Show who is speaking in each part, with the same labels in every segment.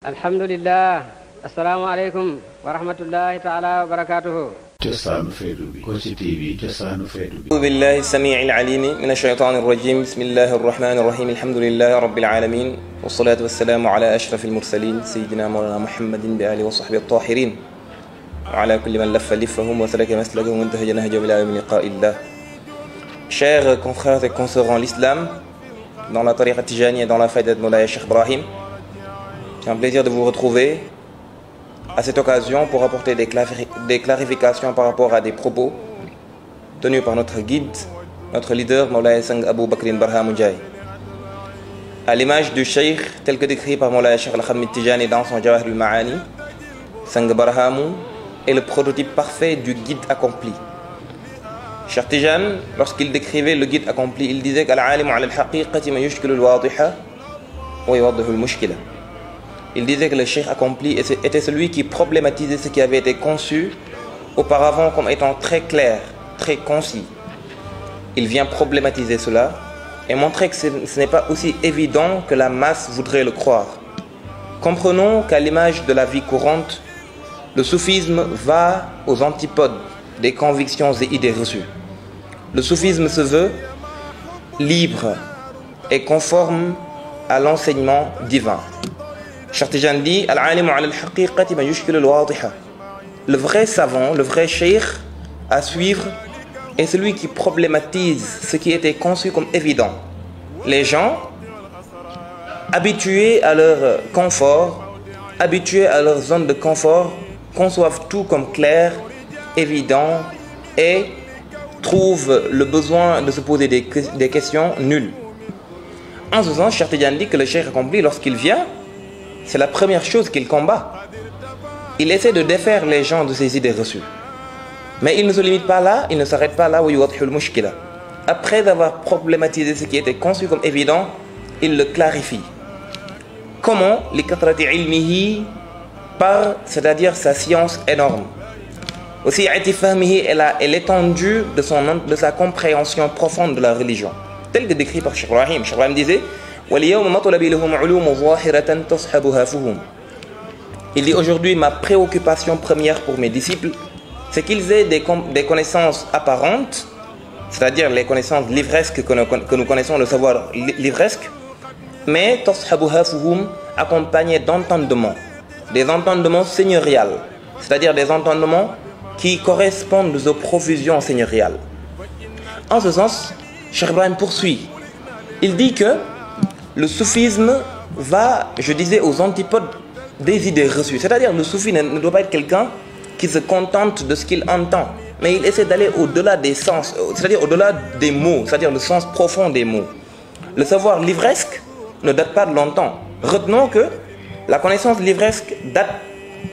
Speaker 1: alhamdulillah asalaamaaleykum wa rahmatullahi taala wa barakatuhu
Speaker 2: cosaanu feetu bi Kossy TV cosaanu feetu bi
Speaker 3: أعوذ بالله السميع العليم من الشيطان الرجيم بسم الله الرحمن الرحيم الحمد لله رب العالمين والصلاة والسلام على أشرف المرسلين سيدنا مولانا محمد بآله وصحبه الطاهرين وعلى كل من لف لفهم وسلك مسلكهم وانتهج نهجه إلى يوم لقاء الله. Chers confrères et consoeurs en l'islam, dans la tariqa Tijani et dans la faïda de Moulaya Cheikh Ibrahim, c'est un plaisir de vous retrouver à cette occasion pour apporter des clarifications par rapport à des propos tenus par notre guide, notre leader, Moulaya Sang Abou Bakrin Barhamou Ndiaye. À l'image du Cheikh tel que décrit par Moulaya Cheikh Al-Khamid Tijani dans son Jawahir al-Ma'ani, Sang Barhamou est le prototype parfait du guide accompli. Cheikh Tijani, lorsqu'il décrivait le guide accompli, il disait qu'Al-'alimu 'ala al-haqiqati ma yushkilu al-wadiha wa yuwaddihu al-mushkila. Il disait que le cheikh accompli était celui qui problématisait ce qui avait été conçu auparavant comme étant très clair, très concis. Il vient problématiser cela et montrer que ce n'est pas aussi évident que la masse voudrait le croire. Comprenons qu'à l'image de la vie courante, le soufisme va aux antipodes des convictions et idées reçues. Le soufisme se veut libre et conforme à l'enseignement divin. Cheikh Tijani dit Al-'alimu 'ala al-haqiqati ma yushkilu al-wadiha. Le vrai savant, le vrai cheikh à suivre est celui qui problématise ce qui était conçu comme évident. Les gens, habitués à leur confort, habitués à leur zone de confort, conçoivent tout comme clair, évident et trouvent le besoin de se poser des questions nulles. En ce sens, Cheikh Tijani dit que le cheikh accompli, lorsqu'il vient, c'est la première chose qu'il combat. Il essaie de défaire les gens de ces idées reçues. Mais il ne se limite pas là, il ne s'arrête pas là où yuwaddihu al-mushkila. Après avoir problématisé ce qui était conçu comme évident, il le clarifie. Comment? Li kathrati ilmihi, par, c'est-à-dire sa science énorme. Aussi, i'tifahmihi et l'étendue de sa compréhension profonde de la religion. Tel que décrit par Cheikh Ibrahim. Cheikh Ibrahim disait il dit aujourd'hui ma préoccupation première pour mes disciples c'est qu'ils aient des connaissances apparentes, c'est-à-dire les connaissances livresques que nous connaissons, le savoir livresque, mais accompagnés d'entendements, des entendements seigneuriales, c'est-à-dire des entendements qui correspondent aux profusions seigneuriales. En ce sens, Cheikh Ibrahim poursuit. Il dit que le soufisme va, je disais, aux antipodes des idées reçues. C'est-à-dire le soufi ne doit pas être quelqu'un qui se contente de ce qu'il entend, mais il essaie d'aller au-delà des sens, c'est-à-dire au-delà des mots, c'est-à-dire le sens profond des mots. Le savoir livresque ne date pas de longtemps. Retenons que la connaissance livresque date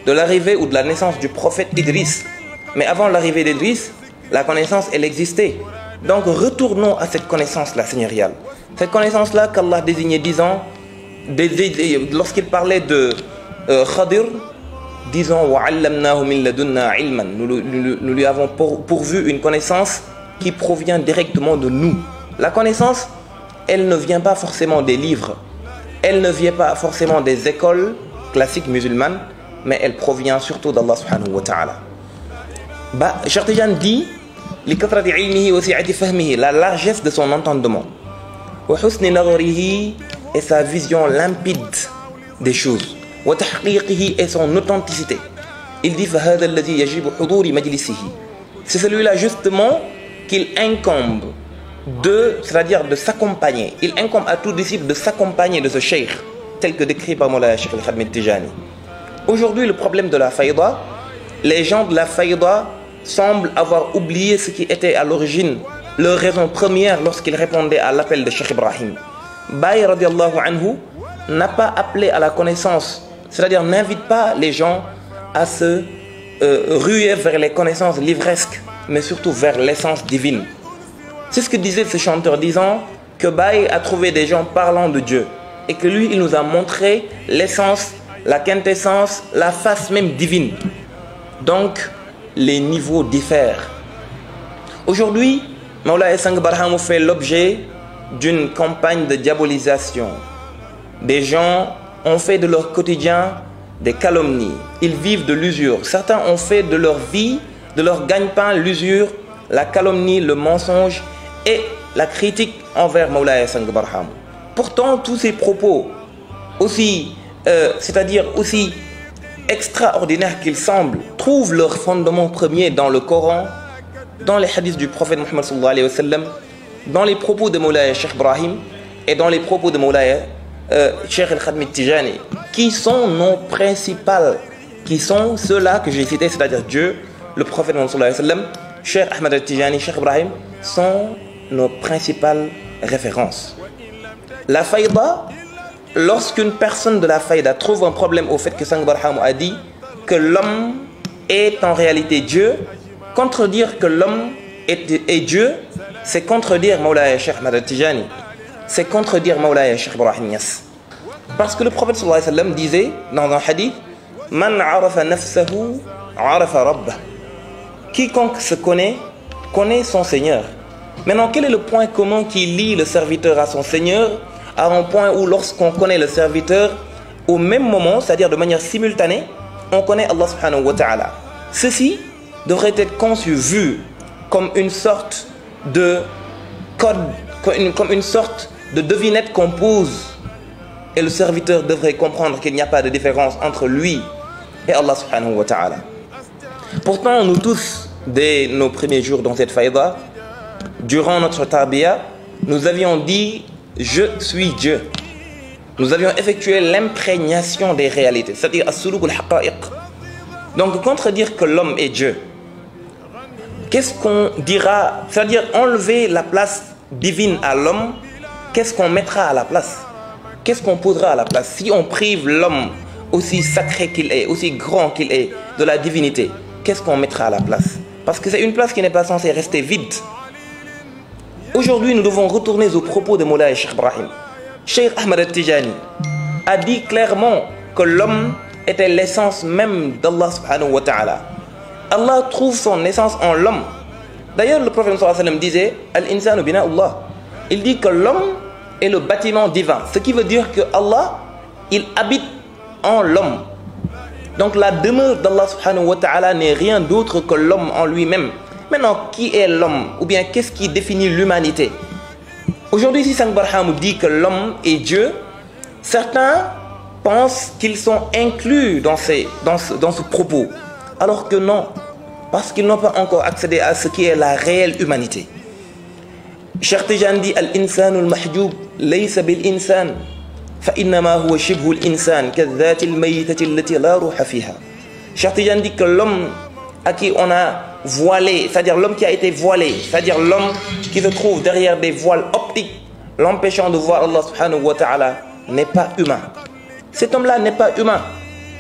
Speaker 3: de l'arrivée ou de la naissance du prophète Idriss. Mais avant l'arrivée d'Idriss, la connaissance, elle existait. Donc retournons à cette connaissance-là seigneuriale. Cette connaissance-là qu'Allah désignait disant, lorsqu'il parlait de Khadir, disons nous lui avons pourvu une connaissance qui provient directement de nous. La connaissance, elle ne vient pas forcément des livres, elle ne vient pas forcément des écoles classiques musulmanes, mais elle provient surtout d'Allah subhanahu wa ta'ala. Cheikh Tijani dit la largesse de son entendement et sa vision limpide des choses et son authenticité. Il dit c'est celui-là justement qu'il incombe c'est-à-dire de s'accompagner. Il incombe à tout disciple de s'accompagner de ce cheikh tel que décrit par Moulaya Cheikh Al-Khamid Tijani. Aujourd'hui, le problème de la faïda, les gens de la faïda semblent avoir oublié ce qui était à l'origine leur raison première lorsqu'ils répondaient à l'appel de Cheikh Ibrahim. Baye radiallahu anhu n'a pas appelé à la connaissance, c'est-à-dire n'invite pas les gens à se ruer vers les connaissances livresques, mais surtout vers l'essence divine. C'est ce que disait ce chanteur, disant que Baye a trouvé des gens parlant de Dieu et que lui, il nous a montré l'essence, la quintessence, la face même divine. Donc, les niveaux diffèrent. Aujourd'hui, Moulaya Sang Barhamou fait l'objet d'une campagne de diabolisation. Des gens ont fait de leur quotidien des calomnies. Ils vivent de l'usure. Certains ont fait de leur vie, de leur gagne-pain, l'usure, la calomnie, le mensonge et la critique envers Mawlaya Sang Barham. Pourtant, tous ces propos, c'est-à-dire aussi extraordinaires qu'ils semblent, trouvent leur fondement premier dans le Coran, dans les hadiths du prophète Muhammad sallallahu alayhi wa sallam, dans les propos de Mawlaya Cheikh Ibrahim et dans les propos de Mawlaya Cheikh Al-Khatmi Tijani, qui sont nos principales, qui sont ceux-là que j'ai cités, c'est-à-dire Dieu, le prophète Muhammad sallallahu alayhi wa sallam, Cheikh Ahmed Al-Tijani, Cheikh Ibrahim, sont nos principales références. La faïda, lorsqu'une personne de la faïda trouve un problème au fait que Sang Barham a dit que l'homme est en réalité Dieu, contredire que l'homme est Dieu, c'est contredire Mawlaya Cheikh Ahmed Al-Tijani, c'est contredire Mawlaya Cheikh Ibrahim Niass. Parce que le prophète sallallahu alayhi wa sallam disait dans un hadith, Man arafa nafsahu arafa rabbah. Quiconque se connaît, connaît son Seigneur. Maintenant, quel est le point commun qui lie le serviteur à son Seigneur, à un point où lorsqu'on connaît le serviteur, au même moment, c'est-à-dire de manière simultanée, on connaît Allah subhanahu wa ta'ala. Ceci devrait être conçu, vu comme une sorte de code, comme une sorte de devinette qu'on pose. Et le serviteur devrait comprendre qu'il n'y a pas de différence entre lui et Allah subhanahu wa ta'ala. Pourtant, nous tous, dès nos premiers jours dans cette faïda, durant notre tarbiya, nous avions dit « Je suis Dieu ». Nous avions effectué l'imprégnation des réalités, c'est-à-dire as-suluk al-haqa'iq. Donc, contredire que l'homme est Dieu, qu'est-ce qu'on dira? C'est-à-dire enlever la place divine à l'homme, qu'est-ce qu'on mettra à la place? Qu'est-ce qu'on posera à la place? Si on prive l'homme, aussi sacré qu'il est, aussi grand qu'il est, de la divinité, qu'est-ce qu'on mettra à la place? Parce que c'est une place qui n'est pas censée rester vide. Aujourd'hui, nous devons retourner aux propos de Mawlaya Cheikh Ibrahim. Cheikh Ahmed Al-Tijani a dit clairement que l'homme était l'essence même d'Allah subhanahu wa ta'ala. Allah trouve son essence en l'homme. D'ailleurs, le prophète sallallahu alayhi wa sallam disait Al-insanu bina'ullah. Il dit que l'homme est le bâtiment divin. Ce qui veut dire que Allah, il habite en l'homme. Donc la demeure d'Allah subhanahu wa ta'ala n'est rien d'autre que l'homme en lui-même. Maintenant, qui est l'homme? Ou bien qu'est-ce qui définit l'humanité? Aujourd'hui, si Sang Barham dit que l'homme est Dieu, certains pensent qu'ils sont inclus dans ce propos. Alors que non, parce qu'ils n'ont pas encore accédé à ce qui est la réelle humanité. Cheikh Tijani dit Al-insanu al-mahjoub laysa bil-insan fa innama huwa shibhu al-insan kadhati al-maytati allati la ruha fiha. Cheikh Tijani dit que l'homme à qui on a voilé, c'est-à-dire l'homme qui a été voilé, c'est-à-dire l'homme qui se trouve derrière des voiles optiques, l'empêchant de voir Allah subhanahu wa ta'ala, n'est pas humain. Cet homme-là n'est pas humain.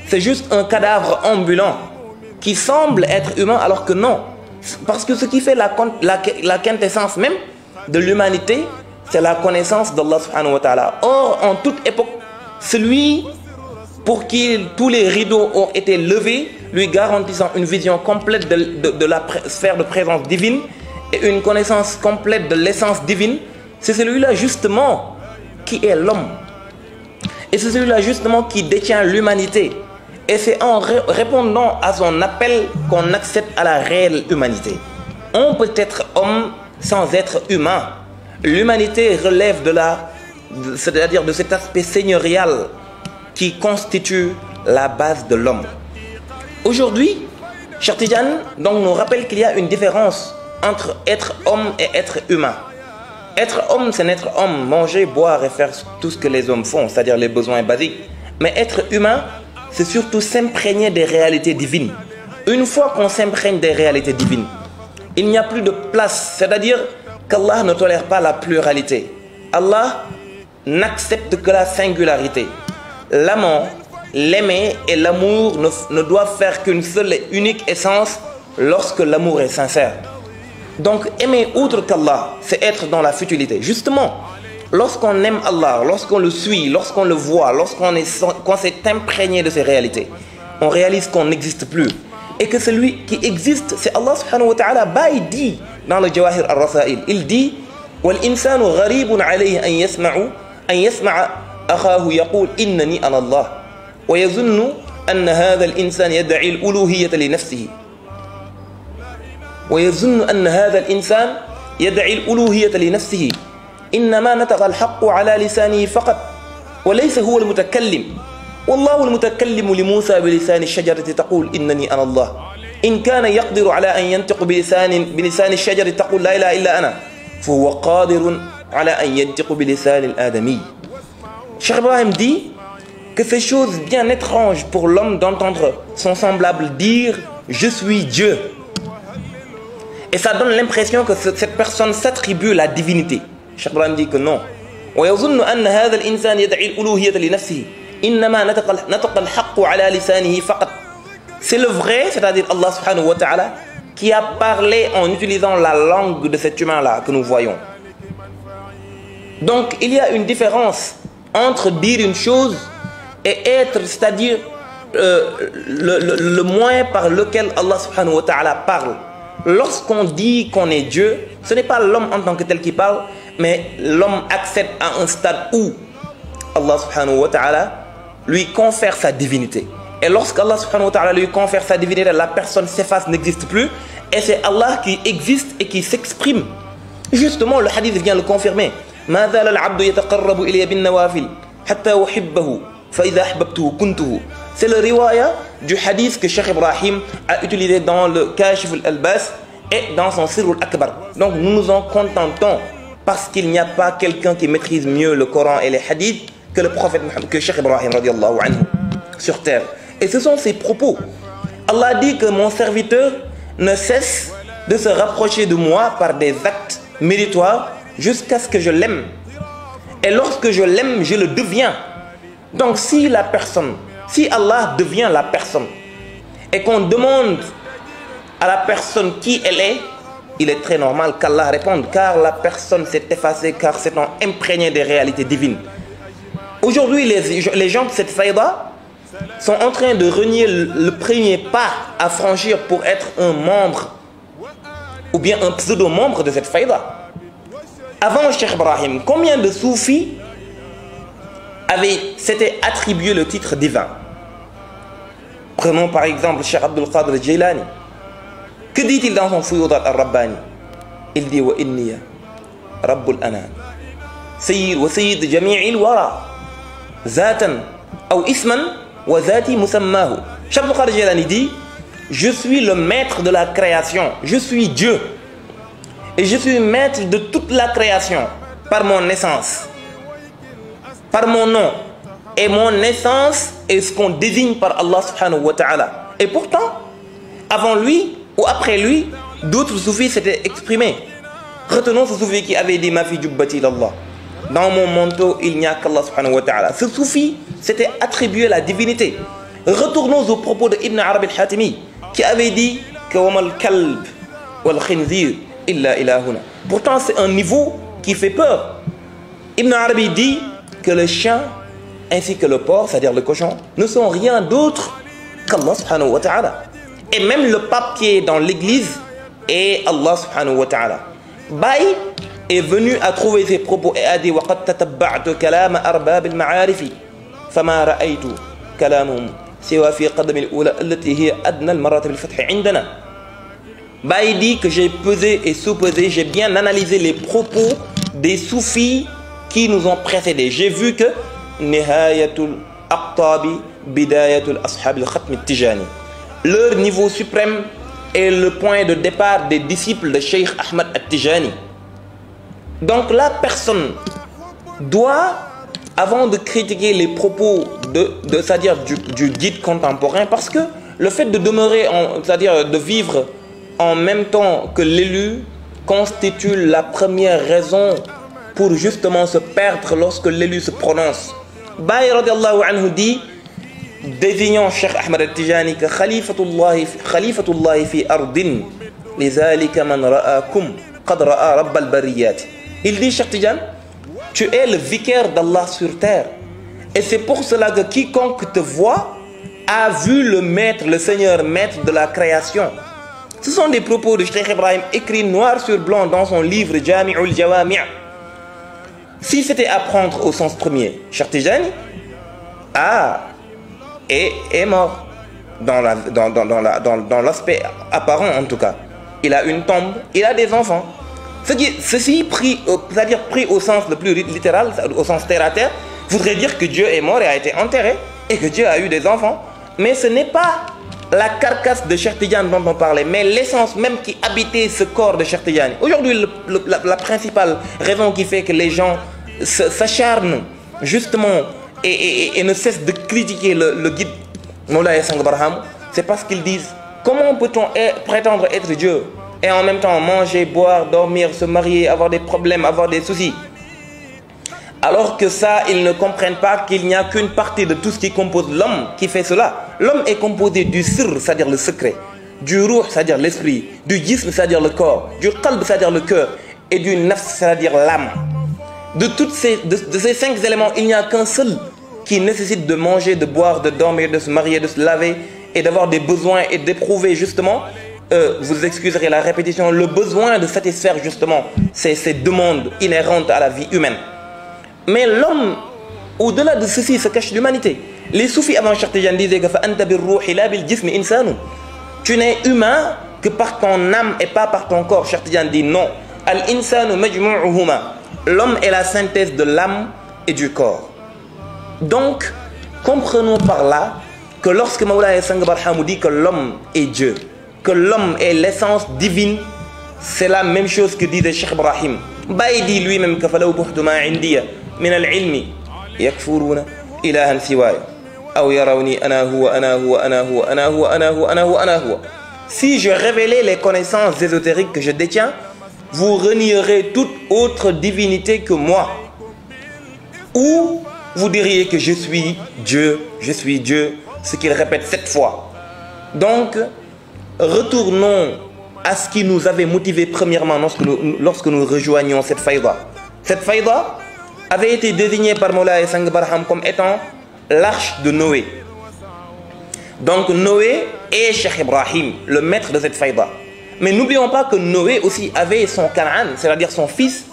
Speaker 3: C'est juste un cadavre ambulant qui semble être humain alors que non. Parce que ce qui fait la quintessence même de l'humanité, c'est la connaissance d'Allah subhanahu wa ta'ala. Or, en toute époque, celui pour qui tous les rideaux ont été levés, lui garantissant une vision complète de la sphère de présence divine et une connaissance complète de l'essence divine, c'est celui-là justement qui est l'homme. Et c'est celui-là justement qui détient l'humanité. Et c'est en répondant à son appel qu'on accède à la réelle humanité. On peut être homme sans être humain. L'humanité relève c'est-à-dire de cet aspect seigneurial qui constitue la base de l'homme. Aujourd'hui, Cheikh Tijani donc nous rappelle qu'il y a une différence entre être homme et être humain. Être homme, c'est n'être homme, manger, boire et faire tout ce que les hommes font, c'est-à-dire les besoins basiques. Mais être humain, c'est surtout s'imprégner des réalités divines. Une fois qu'on s'imprègne des réalités divines, il n'y a plus de place, c'est-à-dire qu'Allah ne tolère pas la pluralité. Allah n'accepte que la singularité. L'amant, l'aimer et l'amour ne doivent faire qu'une seule et unique essence lorsque l'amour est sincère. Donc aimer autre qu'Allah, c'est être dans la futilité. Justement, lorsqu'on aime Allah, lorsqu'on le suit, lorsqu'on le voit, lorsqu'on s'est imprégné de ces réalités, on réalise qu'on n'existe plus. Et que celui qui existe, c'est Allah subhanahu wa ta'ala. Il dit dans le Jawahir al-Rasail, il dit « Wal insanu gharibun alayhi an yasma'a أخاه يقول إنني أنا الله ويظن أن هذا الإنسان يدعي الألوهية لنفسه ويظن أن هذا الإنسان يدعي الألوهية لنفسه إنما نطق الحق على لسانه فقط وليس هو المتكلم والله المتكلم لموسى بلسان الشجرة تقول إنني أنا الله إن كان يقدر على أن ينطق بلسان الشجرة تقول لا إله إلا أنا فهو قادر على أن ينطق بلسان الآدمي. Cheikh Ibrahim dit que c'est chose bien étrange pour l'homme d'entendre son semblable dire « Je suis Dieu ». Et ça donne l'impression que cette personne s'attribue la divinité. Cheikh Ibrahim dit que non. ويظن أن هذا الإنسان يدعي الألوهية لنفسه إنما نطق الحق على لسانه فقط. C'est le vrai, c'est-à-dire Allah subhanahu wa ta'ala, qui a parlé en utilisant la langue de cet humain-là que nous voyons. Donc il y a une différence entre dire une chose et être, c'est-à-dire le moyen par lequel Allah subhanahu wa ta'ala parle. Lorsqu'on dit qu'on est Dieu, ce n'est pas l'homme en tant que tel qui parle, mais l'homme accède à un stade où Allah subhanahu wa ta'ala lui confère sa divinité. Et lorsqu'Allah subhanahu wa ta'ala lui confère sa divinité, la personne s'efface, n'existe plus. Et c'est Allah qui existe et qui s'exprime. Justement, le hadith vient le confirmer. ما زال العبد يتقرب إلي بالنوافل حتى أحبه فإذا أحببته كنته. C'est le riwaya du hadith que Cheikh Ibrahim a utilisé dans le Kashif al-Albas et dans son Sirr al-Akbar. Donc nous nous en contentons parce qu'il n'y a pas quelqu'un qui maîtrise mieux le Coran et les hadiths que le prophète Muhammad, que Cheikh Ibrahim radiallahu anhu sur terre. Et ce sont ses propos. Allah dit que mon serviteur ne cesse de se rapprocher de moi par des actes méritoires jusqu'à ce que je l'aime. Et lorsque je l'aime, je le deviens. Donc si Allah devient la personne et qu'on demande à la personne qui elle est, il est très normal qu'Allah réponde car la personne s'est effacée, car c'est imprégné des réalités divines. Aujourd'hui, les gens de cette faïda sont en train de renier le premier pas à franchir pour être un membre ou bien un pseudo-membre de cette faïda. Avant Cheikh Ibrahim, combien de soufis s'étaient attribué le titre divin? Prenons par exemple Cheikh Abdul Qadir Jilani. Que dit-il dans son Fuyudat al-Rabbani? Il dit wa inniya Rabbul Anan Sayyid wa Sayyid Jami'il Wara Zatan ou Isman wa Zati Musammahu. Cheikh Abdul Qadir Jilani dit je suis le maître de la création, je suis Dieu. Et je suis maître de toute la création par mon essence, par mon nom. Et mon essence est ce qu'on désigne par Allah subhanahu wa ta'ala. Et pourtant, avant lui ou après lui, d'autres soufis s'étaient exprimés. Retenons ce soufi qui avait dit « Ma fi jubbati l'Allah ». Dans mon manteau, il n'y a qu'Allah subhanahu wa ta'ala. Ce soufi s'était attribué la divinité. Retournons aux propos de Ibn Arabi al-Hatimi qui avait dit que « Wamal kalb wal khinzir » Pourtant, c'est un niveau qui fait peur. Ibn Arabi dit que le chien ainsi que le porc, c'est-à-dire le cochon, ne sont rien d'autre qu'Allah subhanahu wa ta'ala. Et même le pape qui est dans l'église est Allah subhanahu wa ta'ala. Baye est venu à trouver ses propos et a dit وَقَدْ تَتَبَّعْتُ كَلَامَ أَرْبَابِ الْمَعَارِفِ فَمَا رَأَيْتُ كَلَامُهُمْ سِوَى فِي قَدَمِ الْأُولَى التي هي أدنى المراتب الفتح عندنا. Baye dit que j'ai pesé et sous-pesé, j'ai bien analysé les propos des soufis qui nous ont précédés. J'ai vu que Nihayatul Aqtabi Bidayatul Ashab al-Khatm al-Tijani. Leur niveau suprême est le point de départ des disciples de Cheikh Ahmad al-Tijani. Donc la personne doit, avant de critiquer les propos c'est-à-dire du guide contemporain, parce que le fait de demeurer, c'est-à-dire de vivre en même temps que l'élu constitue la première raison pour justement se perdre lorsque l'élu se prononce. Baye radiallahu anhu dit, désignant Cheikh Ahmad al-Tijani que Khalifatullahi fi ardin lidhalika man ra'akum qad ra'a rabb al-bariyat. Il dit, Cheikh Tijan, tu es le vicaire d'Allah sur terre. Et c'est pour cela que quiconque te voit a vu le maître, le Seigneur maître de la création. Ce sont des propos de Cheikh Ibrahim écrits noir sur blanc dans son livre Jami'ul Jawami'. Si c'était à prendre au sens premier, Cheikh Tijani est mort dans l'aspect apparent en tout cas. Il a une tombe, il a des enfants. Ceci pris, c'est-à-dire pris au sens le plus littéral, au sens terre à terre, voudrait dire que Dieu est mort et a été enterré et que Dieu a eu des enfants. Mais ce n'est pas la carcasse de Cheikh Tijani dont on parlait, mais l'essence même qui habitait ce corps de Cheikh Tijani. Aujourd'hui, la principale raison qui fait que les gens s'acharnent justement et ne cessent de critiquer le guide Moulay Sang Barham, c'est parce qu'ils disent comment peut-on prétendre être Dieu et en même temps manger, boire, dormir, se marier, avoir des problèmes, avoir des soucis. Alors que ça, ils ne comprennent pas qu'il n'y a qu'une partie de tout ce qui compose l'homme qui fait cela. L'homme est composé du sir, c'est-à-dire le secret, du ruh, c'est-à-dire l'esprit, du jism, c'est-à-dire le corps, du qalb, c'est-à-dire le cœur, et du nafs, c'est-à-dire l'âme. De ces 5 éléments, il n'y a qu'un seul qui nécessite de manger, de boire, de dormir, de se marier, de se laver et d'avoir des besoins et d'éprouver justement, vous excuserez la répétition, le besoin de satisfaire justement ces demandes inhérentes à la vie humaine. Mais l'homme, au-delà de ceci, se cache l'humanité. Les soufis avant Cheikh Tijani disaient que tu n'es humain que par ton âme et pas par ton corps. Cheikh Tijani dit non. L'homme est la synthèse de l'âme et du corps. Donc, comprenons par là que lorsque Moulay Sang Barham dit que l'homme est Dieu, que l'homme est l'essence divine, c'est la même chose que disait Cheikh Ibrahim. Baye dit lui-même que falaw buhtu ma indiya min al-ilmi yakfuruna ilahan siwaya aw yarawni ana huwa ana huwa ana huwa ana huwa ana huwa ana huwa ana huwa. Si je révélais les connaissances ésotériques que je détiens, vous renierez toute autre divinité que moi. Ou vous diriez que je suis Dieu, ce qu'il répète 7 fois. Donc, retournons à ce qui nous avait motivé premièrement lorsque nous rejoignions cette faïda. Cette faïda avait été désignée par Moulay Sang Barham comme étant l'arche de Noé. Donc Noé est Cheikh Ibrahim, le maître de cette faïda. Mais n'oublions pas que Noé aussi avait son Canaan, c'est-à-dire son fils,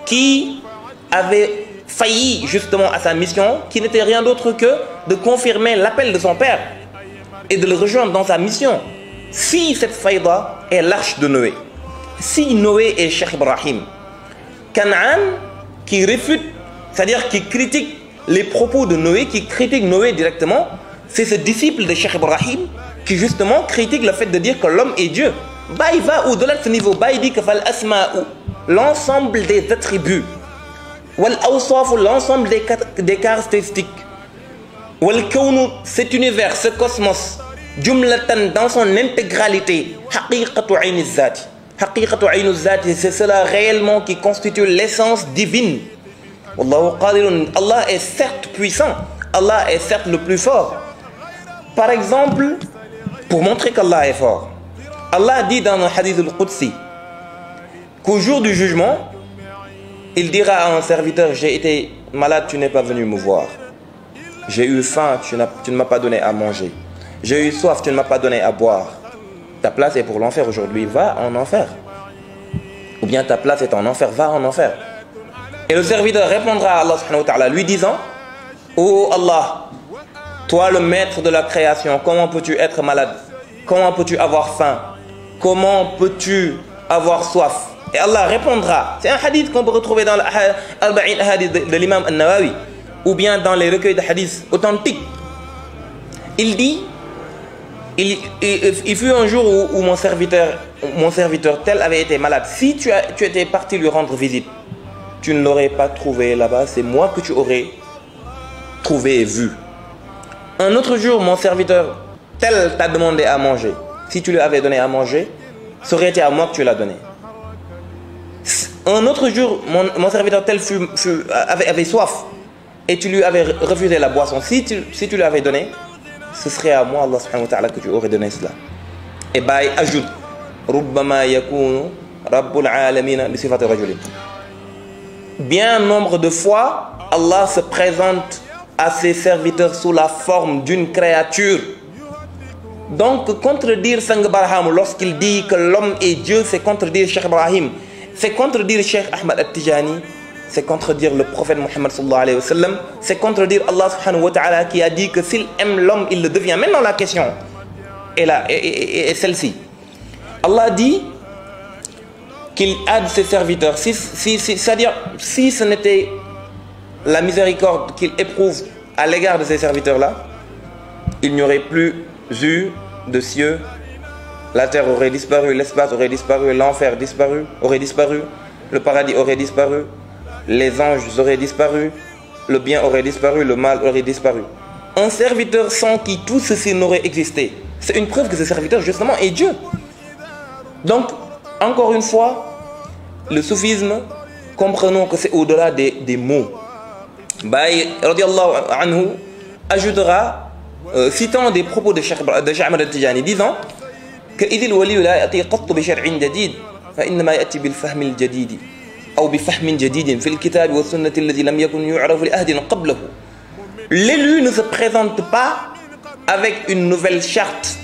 Speaker 3: qui avait failli justement à sa mission, qui n'était rien d'autre que de confirmer l'appel de son père et de le rejoindre dans sa mission. Si cette faïda est l'arche de Noé, si Noé est Cheikh Ibrahim, Canaan qui réfute, c'est-à-dire qui critique les propos de Noé, qui critique Noé directement, c'est ce disciple de Cheikh Ibrahim qui justement critique le fait de dire que l'homme est Dieu. Baï va au-delà de ce niveau. Baï dit que l'ensemble des attributs, l'ensemble des caractéristiques, cet univers, ce cosmos, jumlatan dans son intégralité, c'est cela réellement qui constitue l'essence divine. Allah est certes puissant, Allah est certes le plus fort. Par exemple, pour montrer qu'Allah est fort, Allah dit dans le hadith al-Qudsi qu'au jour du jugement, il dira à un serviteur, j'ai été malade, tu n'es pas venu me voir. J'ai eu faim, tu ne m'as pas donné à manger. J'ai eu soif, tu ne m'as pas donné à boire. Ta place est pour l'enfer aujourd'hui, va en enfer. Ou bien ta place est en enfer, va en enfer. Et le serviteur répondra à Allah subhanahu wa ta'ala, lui disant, oh Allah, toi le maître de la création, comment peux-tu être malade? Comment peux-tu avoir faim? Comment peux-tu avoir soif? Et Allah répondra. C'est un hadith qu'on peut retrouver dans l'Arba'in hadith de l'imam An-Nawawi, ou bien dans les recueils de hadiths authentiques. Il dit, il fut un jour où mon serviteur tel avait été malade. Si tu étais parti lui rendre visite, tu ne l'aurais pas trouvé là-bas, c'est moi que tu aurais trouvé et vu. Un autre jour, mon serviteur tel t'a demandé à manger. Si tu lui avais donné à manger, ça aurait été à moi que tu l'as donné. Un autre jour, mon serviteur tel avait soif et tu lui avais refusé la boisson. Si tu lui avais donné, ce serait à moi, Allah subhanahu wa ta'ala, que tu aurais donné cela. Et Baï ajoute, Rubbama yakunu Rabbul Alamina bi sifati rajulin. Bien nombre de fois, Allah se présente à ses serviteurs sous la forme d'une créature. Donc, contredire Sang Barham lorsqu'il dit que l'homme est Dieu, c'est contredire Cheikh Ibrahim, c'est contredire Cheikh Ahmad At-Tijani, c'est contredire le prophète Mohammed sallallahu alayhi wa sallam, c'est contredire Allah subhanahu wa ta'ala qui a dit que s'il aime l'homme, il le devient. Maintenant la question est là, et celle-ci. Allah dit qu'il aide ses serviteurs. C'est-à-dire, si ce n'était la miséricorde qu'il éprouve à l'égard de ces serviteurs-là, il n'y aurait plus eu de cieux, la terre aurait disparu, l'espace aurait disparu, l'enfer aurait disparu, le paradis aurait disparu, les anges auraient disparu, le bien aurait disparu, le mal aurait disparu. Un serviteur sans qui tout ceci n'aurait existé, c'est une preuve que ce serviteur justement est Dieu. Donc, encore une fois, le soufisme, comprenons que c'est au-delà des mots. Baye radiallahu anhu ajoutera, citant des propos de Cheikh Ahmed al-Tijani, disant que idil wali la yati qatt bi shar'in jadid fa innama yati bil fahm al jadid aw bi fahm jadid fi al kitab wa sunnati alladhi lam yakun yu'raf li ahdin qablahu. L'élu ne se présente pas avec une nouvelle charte,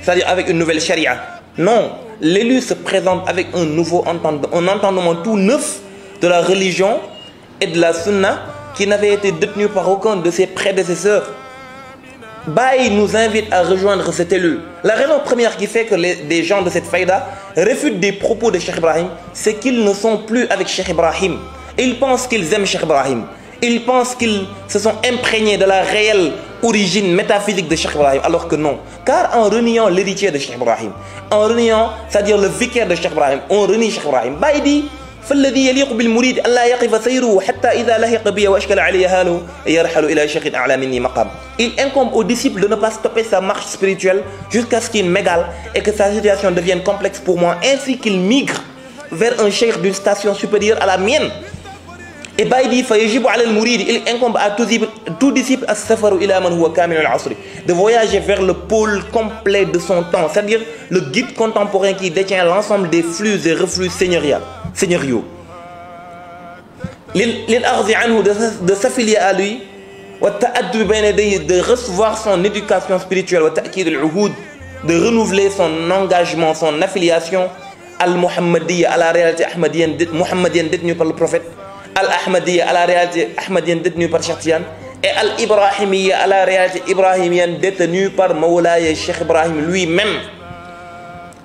Speaker 3: c'est-à-dire avec une nouvelle charia. Non, l'élu se présente avec un nouveau entendement tout neuf de la religion et de la sunna qui n'avait été détenu par aucun de ses prédécesseurs. Baye nous invite à rejoindre cet élu. La raison première qui fait que des gens de cette faïda réfutent des propos de Cheikh Ibrahim, c'est qu'ils ne sont plus avec Cheikh Ibrahim. Ils pensent qu'ils aiment Cheikh Ibrahim. Ils pensent qu'ils se sont imprégnés de la réelle origine métaphysique de Cheikh Ibrahim, alors que non. Car en reniant l'héritier de Cheikh Ibrahim, en reniant, c'est-à-dire le vicaire de Cheikh Ibrahim, on renie Cheikh Ibrahim. Baye dit فالذي يليق بالمريد أن لا يقف سيره حتى إذا لحق بي وأشكل علي حاله يرحل إلى شيخ أعلى مني مقام. Il incombe au disciple de ne pas stopper sa marche spirituelle jusqu'à ce qu'il m'égale et que sa situation devienne complexe pour moi, ainsi qu'il migre vers un cheikh d'une station supérieure à la mienne. Et Baye dit فيجب على المريد, il incombe à tout disciple السفر إلى من هو كامل العصر, de voyager vers le pôle complet de son temps, c'est-à-dire le guide contemporain qui détient l'ensemble des flux et reflux seigneuriaux. للأخذ عنه, de s'affilier à lui, والتأدب بين يديه, de recevoir son éducation spirituelle, وتأكيد العهود, de renouveler son engagement, son affiliation al-Muhammadiyya, à la réalité muhammadienne détenue par le prophète, al-Ahmadiyya, à la réalité ahmadienne détenue par Cheikh Tidiane, et al-Ibrahimiyya, à la réalité ibrahimienne détenue par Mawlaya Cheikh Ibrahim lui-même.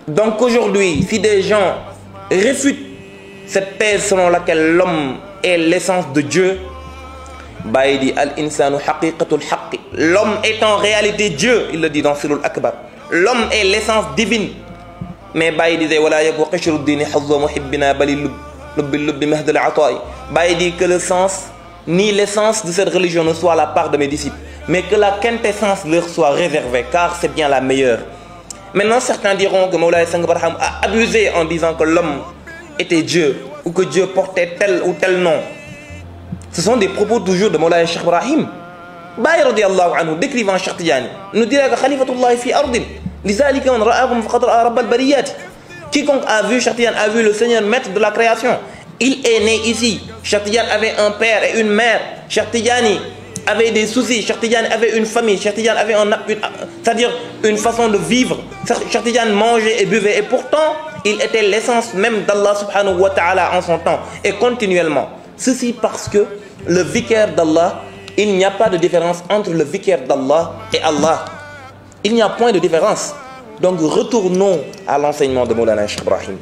Speaker 3: Donc aujourd'hui, si des gens réfutent cette thèse selon laquelle l'homme est l'essence de Dieu, Baye dit al-insanu haqiqatul haqqi, l'homme est en réalité Dieu, il le dit dans Sirul Akbar. L'homme est l'essence divine. Mais Baye disait wala yakwa qashruddin hazza muhibbina bali lubbi mahdal ata'i. Baye dit que le sens ni l'essence de cette religion ne soit la part de mes disciples, mais que la quintessence leur soit réservée, car c'est bien la meilleure. Maintenant, certains diront que Mawlaya Sang Barham a abusé en disant que l'homme était Dieu, ou que Dieu portait tel ou tel nom. Ce sont des propos toujours de Mawlaya Cheikh Ibrahim. Baye radiallahu anhu, décrivant Cheikh Tidiane, nous dirait que Khalifatullah fi ardin, lizalika man ra'akum faqad ra'a rabbal bariyat. Quiconque a vu Cheikh Tidiane a vu le Seigneur maître de la création. Il est né ici. Cheikh Tidiane avait un père et une mère. Cheikh Tidiane avait des soucis. Cheikh Tidiane avait une famille. Cheikh Tidiane avait c'est-à-dire une façon de vivre. Cheikh Tidiane mangeait et buvait. Et pourtant, il était l'essence même d'Allah subhanahu wa ta'ala en son temps. Et continuellement. Ceci parce que le vicaire d'Allah, il n'y a pas de différence entre le vicaire d'Allah et Allah. Il n'y a point de différence. Donc retournons à l'enseignement de Mawlana Cheikh Ibrahim.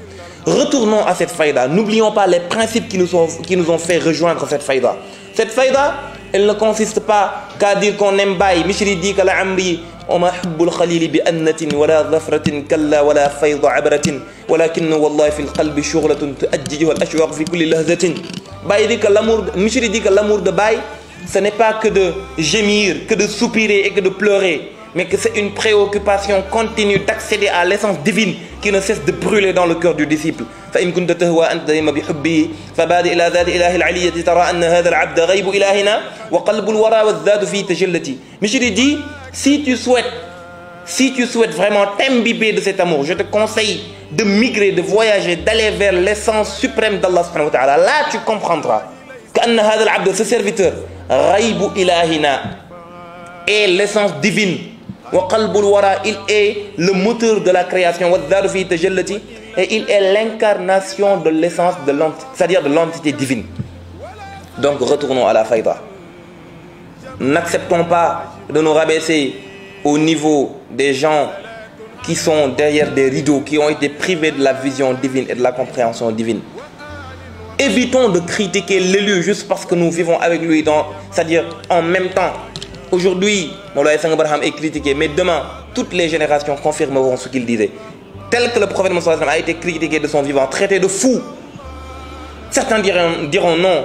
Speaker 3: Retournons à cette faïda. N'oublions pas les principes qui nous ont fait rejoindre cette faïda. Cette faïda, elle ne consiste pas qu'à dire qu'on aime Baye. Mishri dit que la amri وما حب الخليل بأنة ولا ظفرة كلا ولا فيض عبرة ولكن والله في القلب شغلة تؤججها الأشواق في كل لهزة. Baye dit que l'amour, Mishri dit que l'amour de Baye, ce n'est pas que de gémir, que de soupirer et que de pleurer, mais que c'est une préoccupation continue d'accéder à l'essence divine qui ne cesse de brûler dans le cœur du disciple. فإن كنت تهوى أنت دائما بحبه فبادئ إلى ذات إله العلية ترى أن هذا العبد غيب إلهنا وقلب الورى والذات في تجلتي. Mishri dit, si tu souhaites vraiment t'imbiber de cet amour, je te conseille de migrer, de voyager, d'aller vers l'essence suprême d'Allah subhanahu wa ta'ala. Là tu comprendras qu'أن هذا العبد, ce serviteur, غيب إلهنا, est l'essence divine. وقلب الورى, il est le moteur de la création. والذات في تجلتي, et il est l'incarnation de l'essence de l'entité, c'est-à-dire de l'entité divine. Donc retournons à la faïda. N'acceptons pas de nous rabaisser au niveau des gens qui sont derrière des rideaux, qui ont été privés de la vision divine et de la compréhension divine. Évitons de critiquer l'élu juste parce que nous vivons avec lui, c'est-à-dire en même temps. Aujourd'hui, Moulaye Sang Barham est critiqué, mais demain, toutes les générations confirmeront ce qu'il disait. Tel que le prophète Mohammed a été critiqué de son vivant, traité de fou. Certains diront non.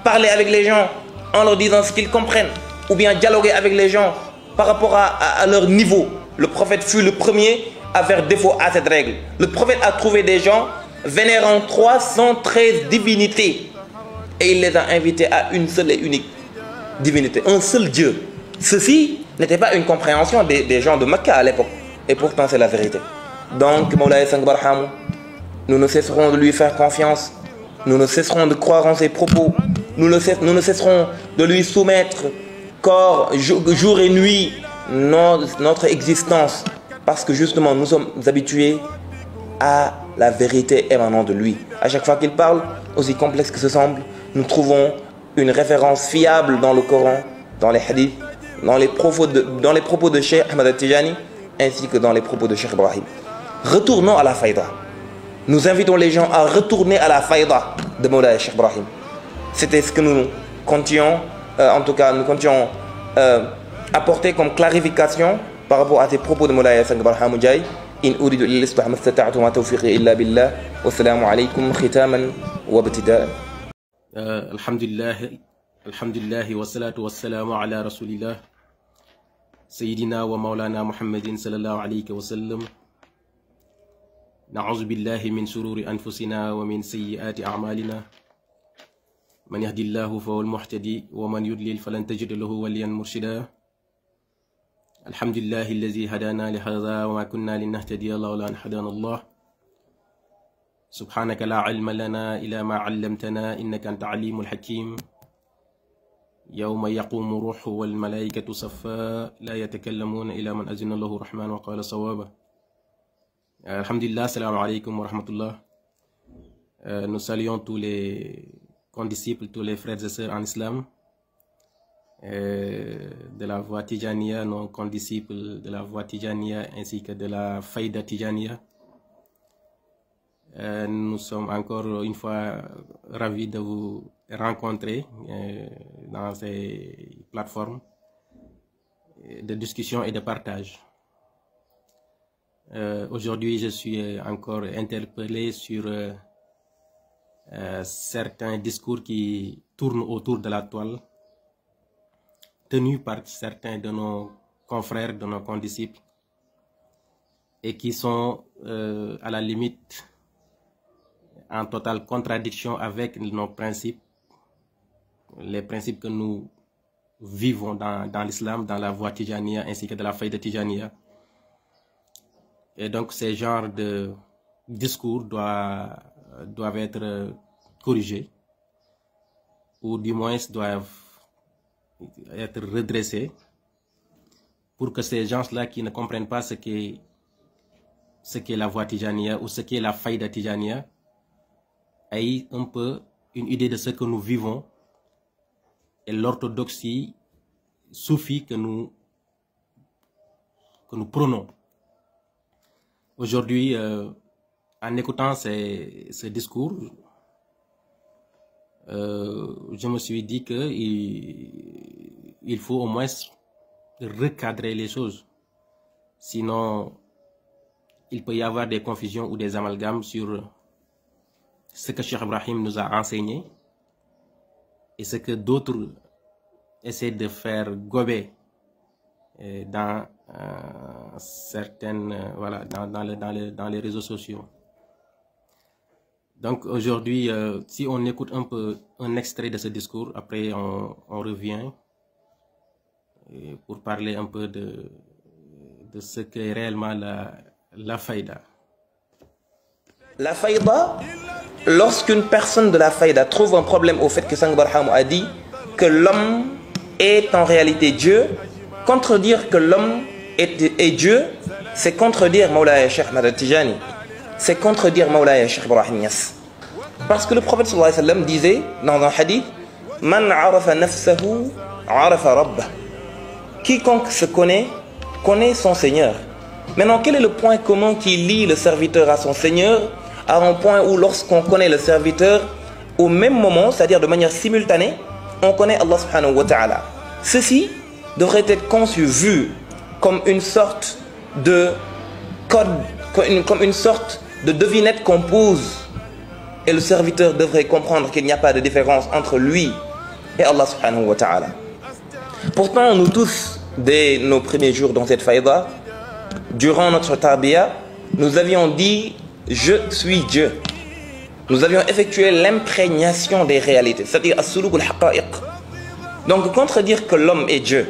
Speaker 3: Parler avec les gens en leur disant ce qu'ils comprennent, ou bien dialoguer avec les gens par rapport à leur niveau. Le prophète fut le premier à faire défaut à cette règle. Le prophète a trouvé des gens vénérant 313 divinités et il les a invités à une seule et unique divinité, un seul Dieu. Ceci n'était pas une compréhension des gens de Mecca à l'époque, et pourtant c'est la vérité. Donc Moulaye Sang Barham, nous ne cesserons de lui faire confiance, nous ne cesserons de croire en ses propos, nous ne cesserons de lui soumettre corps, jour et nuit notre existence, parce que justement nous sommes habitués à la vérité émanant de lui. À chaque fois qu'il parle, aussi complexe que ce semble, nous trouvons une référence fiable dans le Coran, dans les hadiths, dans les propos de Cheikh Ahmed Al-Tijani, ainsi que dans les propos de Cheikh Ibrahim. Retournons à la faïda. Nous invitons les gens à retourner à la faïda de Moulaye Cheikh Ibrahim. C'était ce que nous comptions, apporter comme clarification par rapport à ces propos de Moulaye Sang Barham Mujay. إن أريد إلا الإصلاح ما استطعت وما توفيقي إلا بالله والسلام عليكم ختاما وابتداء.
Speaker 4: الحمد لله والصلاة والسلام على رسول الله سيدنا ومولانا محمد صلى الله عليه وسلم. نعوذ بالله من شرور أنفسنا ومن سيئات أعمالنا. من يهدي الله فهو المهتدي ومن يضلل فلن تجد له وليا مرشدا. الحمد لله الذي هدانا لهذا وما كنا لنهتدي لولا أن هدانا الله. سبحانك لا علم لنا إلا ما علمتنا إنك أنت عليم الحكيم. يوم يقوم الروح والملائكة صفا لا يتكلمون إلا من أذن له الرحمن وقال صوابا. الحمد لله. السلام عليكم ورحمة الله. Nous saluons tous les condisciples, tous les frères et sœurs en islam. De la voie Tijaniya, nos condisciples de la voie Tijaniya ainsi que de la Faïda Tijaniya. Nous sommes encore une fois ravis de vous rencontrer dans ces plateformes de discussion et de partage. Aujourd'hui, je suis encore interpellé sur certains discours qui tournent autour de la toile, tenus par certains de nos confrères, de nos condisciples, et qui sont à la limite en totale contradiction avec nos principes, les principes que nous vivons dans l'islam, dans la voie Tijaniya ainsi que de la Faïda Tijaniya. Et donc ces genres de discours doivent être corrigés, ou du moins doivent être redressés, pour que ces gens-là qui ne comprennent pas ce qu'est la voie Tijaniya ou ce qu'est la Faïda Tijaniya aient un peu une idée de ce que nous vivons et l'orthodoxie soufie que nous prônons. Aujourd'hui, en écoutant ce discours, je me suis dit qu'il faut au moins recadrer les choses. Sinon, il peut y avoir des confusions ou des amalgames sur ce que Cheikh Ibrahim nous a enseigné et ce que d'autres essaient de faire gober dans certaines, voilà, dans les réseaux sociaux. Donc aujourd'hui, si on écoute un peu un extrait de ce discours, après on revient pour parler un peu de ce qu'est réellement la faïda.
Speaker 3: La faïda, lorsqu'une personne de la faïda trouve un problème au fait que Sang Barham a dit que l'homme est en réalité Dieu, contredire que l'homme est Dieu, c'est contredire Moulaye Cheikh Ahmed Al-Tijani. c'est contredire Mawlaya Cheikh Ibrahim Niass. Parce que le prophète sallallahu alayhi wa sallam disait dans un hadith, Man arafa nafsahu arafa rabbah. Quiconque se connaît, connaît son Seigneur. Maintenant, quel est le point commun qui lie le serviteur à son Seigneur, à un point où lorsqu'on connaît le serviteur, au même moment, c'est-à-dire de manière simultanée, on connaît Allah subhanahu wa ta'ala. Ceci devrait être conçu, vu comme une sorte de code, comme une sorte de devinette qu'on pose. Et le serviteur devrait comprendre qu'il n'y a pas de différence entre lui et Allah subhanahu wa ta'ala. Pourtant, nous tous, dès nos premiers jours dans cette faïda, durant notre tarbiya, nous avions dit « Je suis Dieu ». Nous avions effectué l'imprégnation des réalités, c'est-à-dire as-suluk al-haqa'iq. Donc, contredire que l'homme est Dieu,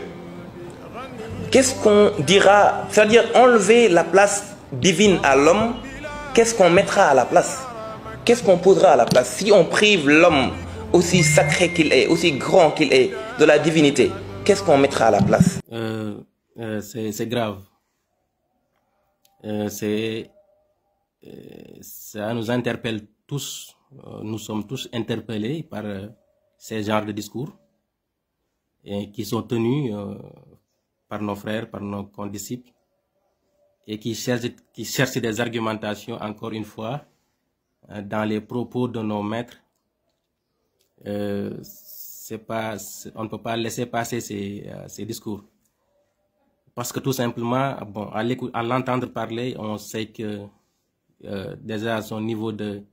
Speaker 3: qu'est-ce qu'on dira? C'est-à-dire enlever la place divine à l'homme, qu'est-ce qu'on mettra à la place? Qu'est-ce qu'on posera à la place? Si on prive l'homme, aussi sacré qu'il est, aussi grand qu'il est, de la divinité, qu'est-ce qu'on mettra à la place?
Speaker 4: C'est grave. Ça nous interpelle tous. Nous sommes tous interpellés par ces genres de discours qui sont tenus par nos frères, par nos condisciples, et qui cherchent des argumentations, encore une fois, dans les propos de nos maîtres. On ne peut pas laisser passer ces discours. Parce que tout simplement, bon, à l'entendre parler, on sait que déjà son niveau de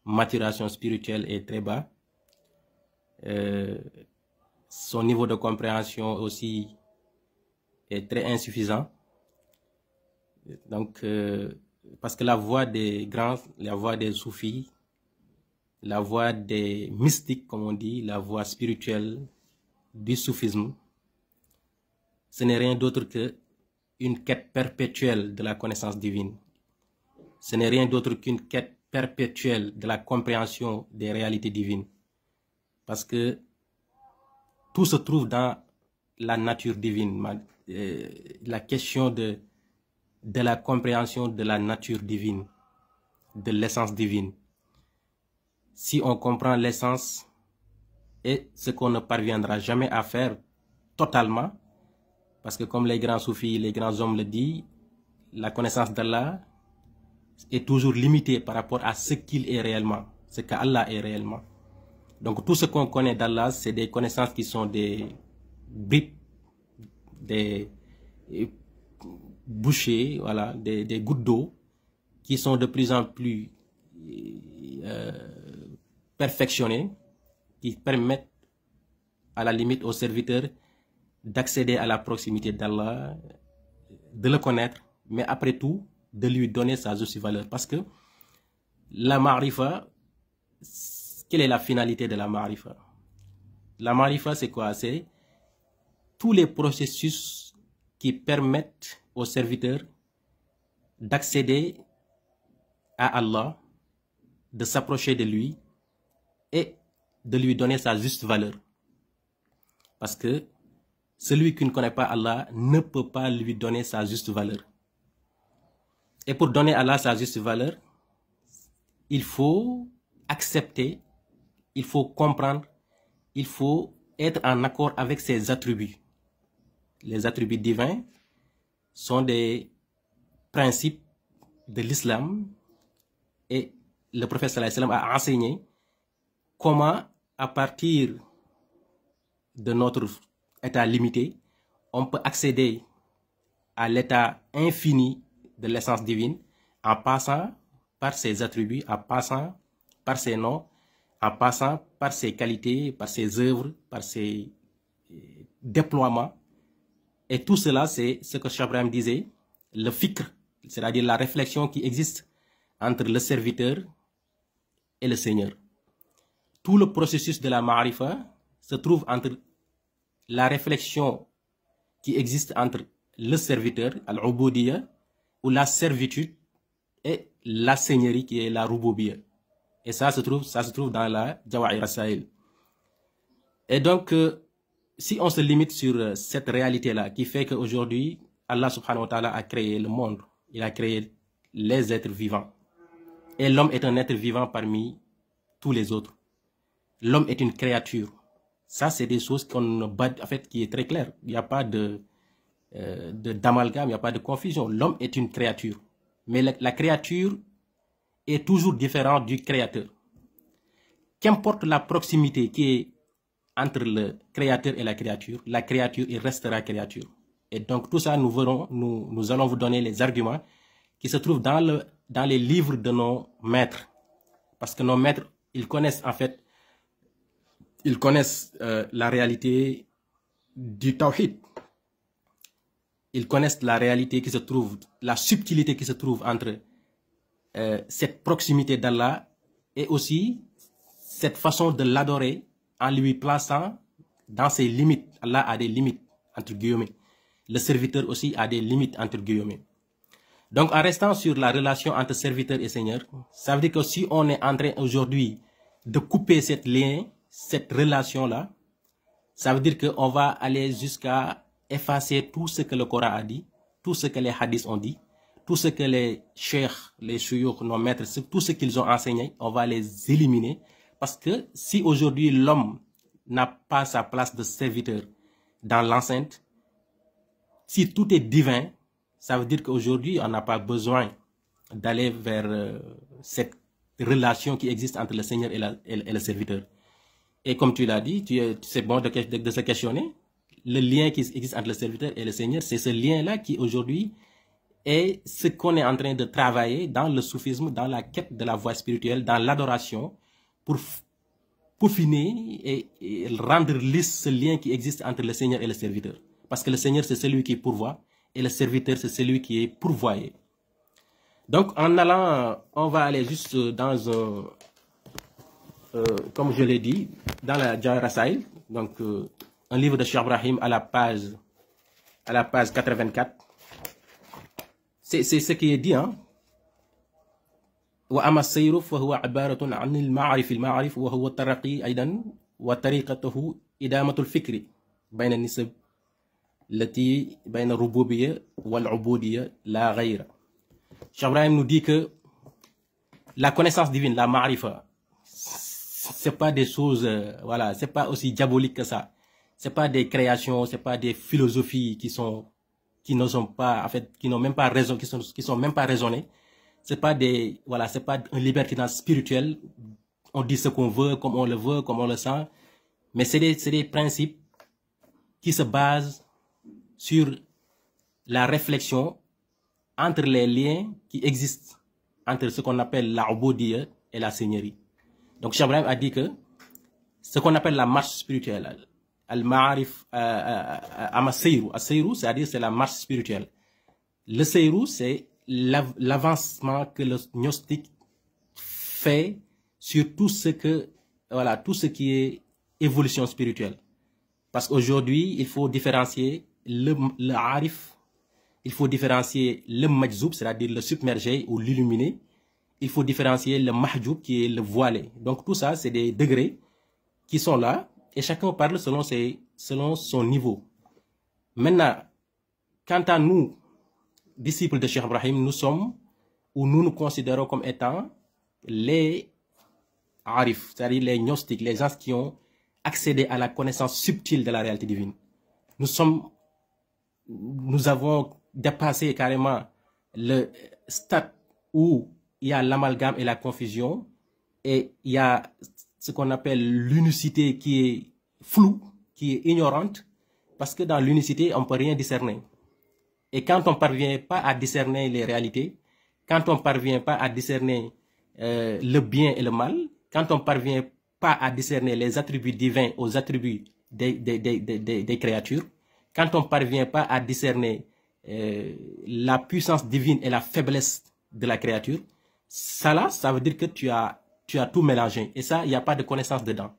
Speaker 4: maturation spirituelle est très bas. Son niveau de compréhension aussi est très insuffisant. Donc, parce que la voix des grands, la voix des soufis, la voix des mystiques, comme on dit, la voix spirituelle du soufisme, ce n'est rien d'autre qu'une quête perpétuelle de la connaissance divine. Ce n'est rien d'autre qu'une quête perpétuelle de la compréhension des réalités divines. Parce que tout se trouve dans la nature divine. La question de la compréhension de la nature divine, de l'essence divine. Si on comprend l'essence, et ce qu'on ne parviendra jamais à faire totalement, parce que comme les grands soufis, les grands hommes le disent, la connaissance d'Allah est toujours limitée par rapport à ce qu'il est réellement, ce qu'Allah est réellement. Donc tout ce qu'on connaît d'Allah, c'est des connaissances qui sont des bribes, des bouchées, voilà, des gouttes d'eau qui sont de plus en plus perfectionnées, qui permettent à la limite aux serviteurs d'accéder à la proximité d'Allah, de le connaître, mais après tout, de lui donner sa juste valeur. Parce que la ma'rifa, quelle est la finalité de la ma'rifa? La ma'rifa, c'est quoi? C'est tous les processus qui permettent aux serviteurs d'accéder à Allah, de s'approcher de lui et de lui donner sa juste valeur. Parce que celui qui ne connaît pas Allah ne peut pas lui donner sa juste valeur. Et pour donner à Allah sa juste valeur, il faut accepter, il faut comprendre, il faut être en accord avec ses attributs. Les attributs divins sont des principes de l'islam et le prophète sallallahu alayhi wa sallam a enseigné comment, à partir de notre état limité, on peut accéder à l'état infini de l'essence divine en passant par ses attributs, en passant par ses noms, en passant par ses qualités, par ses œuvres, par ses déploiements. Et tout cela, c'est ce que Cheikh Ibrahim disait, le fikr, c'est-à-dire la réflexion qui existe entre le serviteur et le Seigneur. Tout le processus de la ma'rifa se trouve entre la réflexion qui existe entre le serviteur, al-ubudiyya, ou la servitude, et la seigneurie qui est la rububiyya. Et ça se trouve dans la Jawahir Rasail. Et donc, si on se limite sur cette réalité-là, qui fait qu'aujourd'hui, Allah subhanahu wa ta'ala a créé le monde, il a créé les êtres vivants. Et l'homme est un être vivant parmi tous les autres. L'homme est une créature. Ça, c'est des choses en fait, qui est très clair. Il n'y a pas d'amalgame, il n'y a pas de confusion. L'homme est une créature. Mais la créature est toujours différente du créateur. Qu'importe la proximité qui est entre le créateur et la créature, il restera créature. Et donc tout ça, nous allons vous donner les arguments qui se trouvent dans les livres de nos maîtres. Parce que nos maîtres, ils connaissent en fait, la réalité du tawhid. Ils connaissent la réalité qui se trouve, la subtilité qui se trouve entre cette proximité d'Allah et aussi cette façon de l'adorer en lui plaçant dans ses limites. Allah a des limites, entre guillemets. Le serviteur aussi a des limites, entre guillemets. Donc, en restant sur la relation entre serviteur et Seigneur, ça veut dire que si on est en train aujourd'hui de couper cette lien, cette relation-là, ça veut dire qu'on va aller jusqu'à effacer tout ce que le Coran a dit, tout ce que les hadiths ont dit, tout ce que les cheikhs, les shuyukh, nos maîtres, tout ce qu'ils ont enseigné, on va les éliminer. Parce que si aujourd'hui l'homme n'a pas sa place de serviteur dans l'enceinte, si tout est divin, ça veut dire qu'aujourd'hui, on n'a pas besoin d'aller vers cette relation qui existe entre le Seigneur et le serviteur. Et comme tu l'as dit, c'est bon de se questionner. Le lien qui existe entre le serviteur et le Seigneur, c'est ce lien-là qui aujourd'hui est ce qu'on est en train de travailler dans le soufisme, dans la quête de la voie spirituelle, dans l'adoration, pour peaufiner et rendre lisse ce lien qui existe entre le Seigneur et le serviteur. Parce que le Seigneur, c'est celui qui pourvoit, et le serviteur, c'est celui qui est pourvoyé. Donc, en allant, on va aller juste dans un, comme je l'ai dit, dans la Jawahir Rasaïl, donc un livre de Cheikh Ibrahim à la page 84. C'est ce qui est dit, hein. وأما السير فهو عبارة عن المعرف وهو الترقي أيضا وطريقته إدامة الفكر بين النسب التي بين الربوبية والعبودية لا غير. Cheikh Ibrahim nous dit que la connaissance divine, la ma'rifa, c'est pas des choses, voilà, c'est pas aussi diabolique que ça. C'est pas des créations, c'est pas des philosophies qui ne sont pas, en fait, qui n'ont même pas raison, qui sont même pas raisonnées. C'est pas des, voilà, c'est pas un libertinage spirituel. On dit ce qu'on veut, comme on le veut, comme on le sent. Mais c'est des principes qui se basent sur la réflexion entre les liens qui existent entre ce qu'on appelle la ubudiyya et la seigneurie. Donc, Cheikh Ibrahim a dit que ce qu'on appelle la marche spirituelle, al-ma'arif, ama-seyru, c'est-à-dire c'est la marche spirituelle. Le seyru, c'est l'avancement que le gnostique fait sur tout ce que, voilà, tout ce qui est évolution spirituelle. Parce qu'aujourd'hui, il faut différencier le arif, il faut différencier le majzoub, c'est-à-dire le submergé ou l'illuminé. Il faut différencier le mahjoub qui est le voilé. Donc tout ça, c'est des degrés qui sont là et chacun parle selon son niveau. Maintenant, quant à nous, disciples de Cheikh Ibrahim, nous sommes, ou nous nous considérons comme étant les arifs, c'est-à-dire les gnostiques, les gens qui ont accédé à la connaissance subtile de la réalité divine. Nous avons dépassé carrément le stade où il y a l'amalgame et la confusion, et il y a ce qu'on appelle l'unicité qui est floue, qui est ignorante, parce que dans l'unicité, on ne peut rien discerner. Et quand on ne parvient pas à discerner les réalités, quand on ne parvient pas à discerner le bien et le mal, quand on ne parvient pas à discerner les attributs divins aux attributs des créatures, quand on ne parvient pas à discerner la puissance divine et la faiblesse de la créature, ça veut dire que tu as tout mélangé. Et ça, il n'y a pas de connaissance dedans.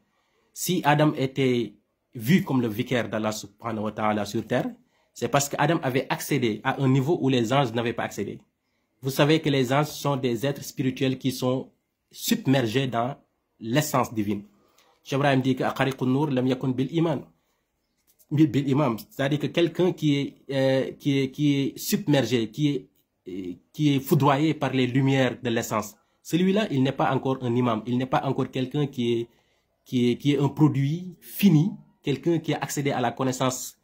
Speaker 4: Si Adam était vu comme le vicaire d'Allah subhanahu wa ta'ala sur terre, c'est parce qu'Adam avait accédé à un niveau où les anges n'avaient pas accédé. Vous savez que les anges sont des êtres spirituels qui sont submergés dans l'essence divine. Cheikh Ibrahim dit que c'est-à-dire que quelqu'un qui est submergé, qui est foudroyé par les lumières de l'essence, celui-là, il n'est pas encore un imam, il n'est pas encore quelqu'un qui est un produit fini, quelqu'un qui a accédé à la connaissance